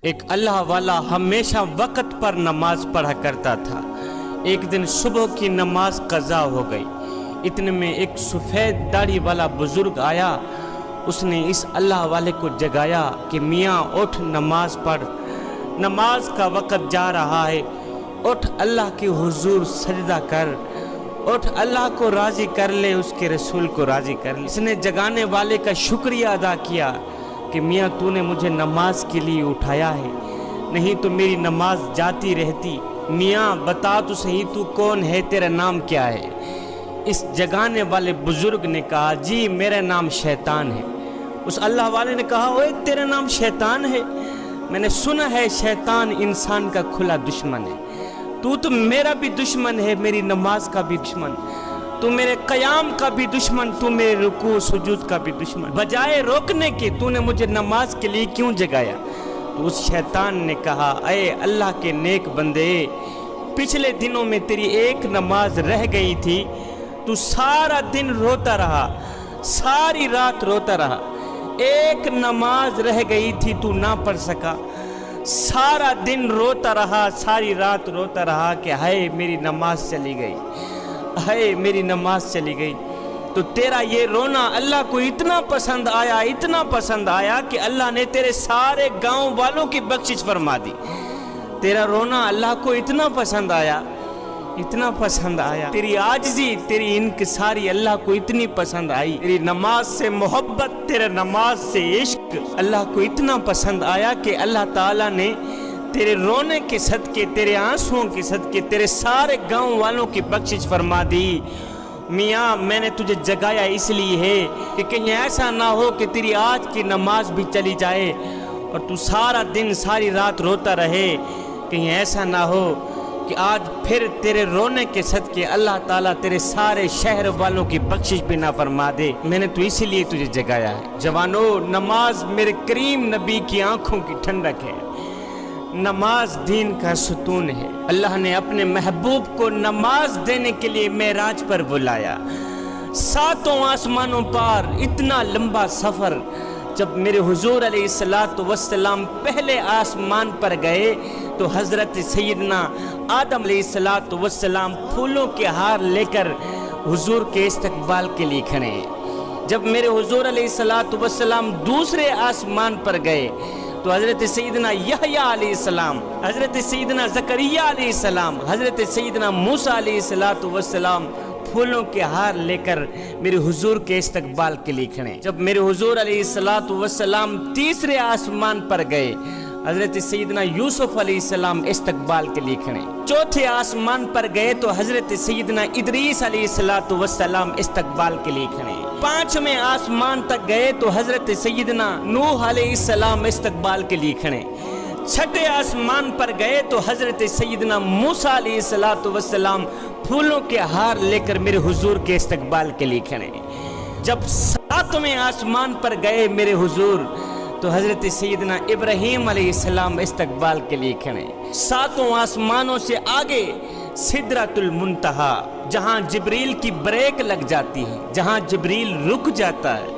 ایک اللہ والا ہمیشہ وقت پر نماز پڑھا کرتا تھا۔ ایک دن صبح کی نماز قضا ہو گئی، اتنے میں ایک سفید داڑھی والا بزرگ آیا۔ اس نے اس اللہ والے کو جگایا کہ میاں اٹھ، نماز پڑھ، نماز کا وقت جا رہا ہے، اٹھ اللہ کے حضور سجدہ کر، اٹھ اللہ کو راضی کر لے، اس کے رسول کو راضی کر لے۔ اس نے جگانے والے کا شکریہ ادا کیا کہ میاں تو نے مجھے نماز کے لیے اٹھایا ہے، نہیں تو میری نماز جاتی رہتی۔ میاں بتا تو صحیح تو کون ہے، تیرا نام کیا ہے؟ اس جگانے والے بزرگ نے کہا جی میرا نام شیطان ہے۔ اس اللہ والے نے کہا اوے تیرا نام شیطان ہے؟ میں نے سنا ہے شیطان انسان کا کھلا دشمن ہے، تو میرا بھی دشمن ہے، میری نماز کا بھی دشمن، تو میرے قیام کا بھی دشمن، تو میرے رکوع سجود کا بھی دشمن، بجائے روکنے کے تو نے مجھے نماز کے لیے کیوں جگایا؟ تو اس شیطان نے کہا اے اللہ کے نیک بندے، پچھلے دنوں میں تیری ایک نماز رہ گئی تھی، تو سارا دن روتا رہا، ساری رات روتا رہا، ایک نماز رہ گئی تھی تو نہ پڑھ سکا، سارا دن روتا رہا، ساری رات روتا رہا کہ ہائے میری نماز چلی گئی، ہائے میری نماز چلی گئی۔ تو تیرا یہ رونا اللہ کو اتنا پسند آیا، اتنا پسند آیا کہ اللہ نے تیرے سارے گاؤں والوں کی بخشش فرما دی۔ تیرا رونا اللہ کو اتنا پسند آیا، اتنا پسند آیا، تیری عاجزی، تیری انکساری اللہ کو اتنی پسند آئی، تیری نماز سے محبت، تیرے نماز سے عشق اللہ کو اتنا پسند آیا کہ اللہ تعالیٰ نے تیرے رونے کے صدقے، تیرے آنسوؤں کے صدقے تیرے سارے گاؤں والوں کی بخشش فرما دی۔ میاں میں نے تجھے جگایا اس لیے ہے کہ کہیں ایسا نہ ہو کہ تیری آج کی نماز بھی چلی جائے اور تو سارا دن ساری رات روتا رہے، کہیں ایسا نہ ہو کہ آج پھر تیرے رونے کے صدقے اللہ تعالیٰ تیرے سارے شہر والوں کی بخشش بھی نہ فرما دے۔ میں نے تو اسی لیے تجھے جگایا ہے۔ جوانو، نماز میرے کریم نبی کی آنکھوں کی ٹھنڈک ہے، نماز دین کا ستون ہے۔ اللہ نے اپنے محبوب کو نماز دینے کے لیے معراج پر بلایا، ساتوں آسمانوں پر اتنا لمبا سفر۔ جب میرے حضور علیہ السلام پہلے آسمان پر گئے تو حضرت سیدنا آدم علیہ السلام پھولوں کے ہار لے کر حضور کے استقبال کے لیے کھڑے ہیں۔ جب میرے حضور علیہ السلام دوسرے آسمان پر گئے تو حضرت سیدنا یحییٰ علیہ السلام، حضرت سیدنا زکریا علیہ السلام، حضرت سیدنا موسیٰ علیہ السلام پھولوں کے ہار لے کر میرے حضور کے استقبال کے لیے کھڑے۔ جب میرے حضور علیہ السلام تیسرے آسمان پر گئے، حضرت سیدنا یوسف علیہ السلام استقبال کے لیے کھڑے۔ چوتھے آسمان پر گئے تو حضرت سیدنا ادریس علیہ السلام استقبال کے لیے کھڑے۔ پانچویں آسمان تک گئے تو حضرت سیدنا نوح علیہ السلام استقبال کے لیے کھڑے۔ چھٹے آسمان پر گئے تو حضرت سیدنا موسیٰ علیہ السلام پھولوں کے ہار لے کر میرے حضور کے استقبال کے لیے کھڑے۔ جب ساتویں آسمان پر گئے میرے حضور تو حضرت سیدنا ابراہیم علیہ السلام استقبال کے لیے کھڑے۔ ساتوں آسمانوں سے آگے سدرۃ المنتہا، جہاں جبریل کی بریک لگ جاتی ہے، جہاں جبریل رک جاتا ہے،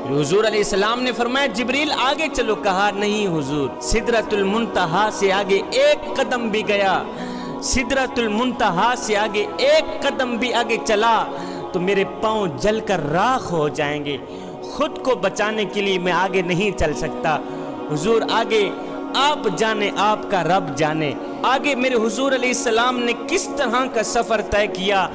حضور علیہ السلام نے فرمایا جبریل آگے چلو، کہا نہیں حضور، سدرۃ المنتہا سے آگے ایک قدم بھی گیا، سدرۃ المنتہا سے آگے ایک قدم بھی آگے چلا تو میرے پاؤں جل کر راکھ ہو جائیں گے، خود کو بچانے کے لیے میں آگے نہیں چل سکتا۔ حضور آگے آپ جانے، آپ کا رب جانے، آگے میرے حضور علیہ السلام نے کس طرح کا سفر طے کیا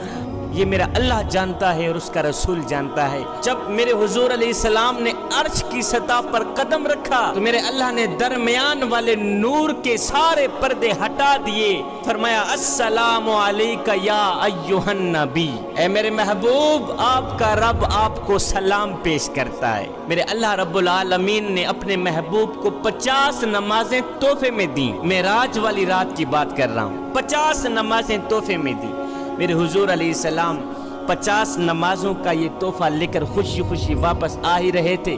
یہ میرا اللہ جانتا ہے اور اس کا رسول جانتا ہے۔ جب میرے حضور علیہ السلام نے عرش کی سطح پر قدم رکھا تو میرے اللہ نے درمیان والے نور کے سارے پردے ہٹا دیے، فرمایا السلام علیک یا ایھا النبی، اے میرے محبوب آپ کا رب آپ کو سلام پیش کرتا ہے۔ میرے اللہ رب العالمین نے اپنے محبوب کو 50 نمازیں تحفے میں دیں، معراج والی رات کی بات کر رہا ہوں، 50 نمازیں تحفے میں دیں۔ میرے حضور علیہ السلام 50 نمازوں کا یہ تحفہ لے کر خوشی خوشی واپس آ ہی رہے تھے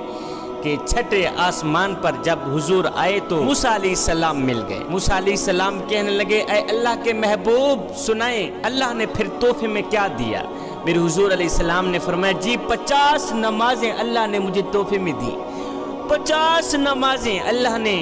کہ چھٹے آسمان پر جب حضور آئے تو موسیٰ علیہ السلام مل گئے۔ موسیٰ علیہ السلام کہنے لگے اے اللہ کے محبوب سنائیں اللہ نے پھر تحفے میں کیا دیا؟ میرے حضور علیہ السلام نے فرمایا جی 50 نمازیں اللہ نے مجھے تحفے میں دی، 50 نمازیں اللہ نے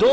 2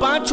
5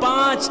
5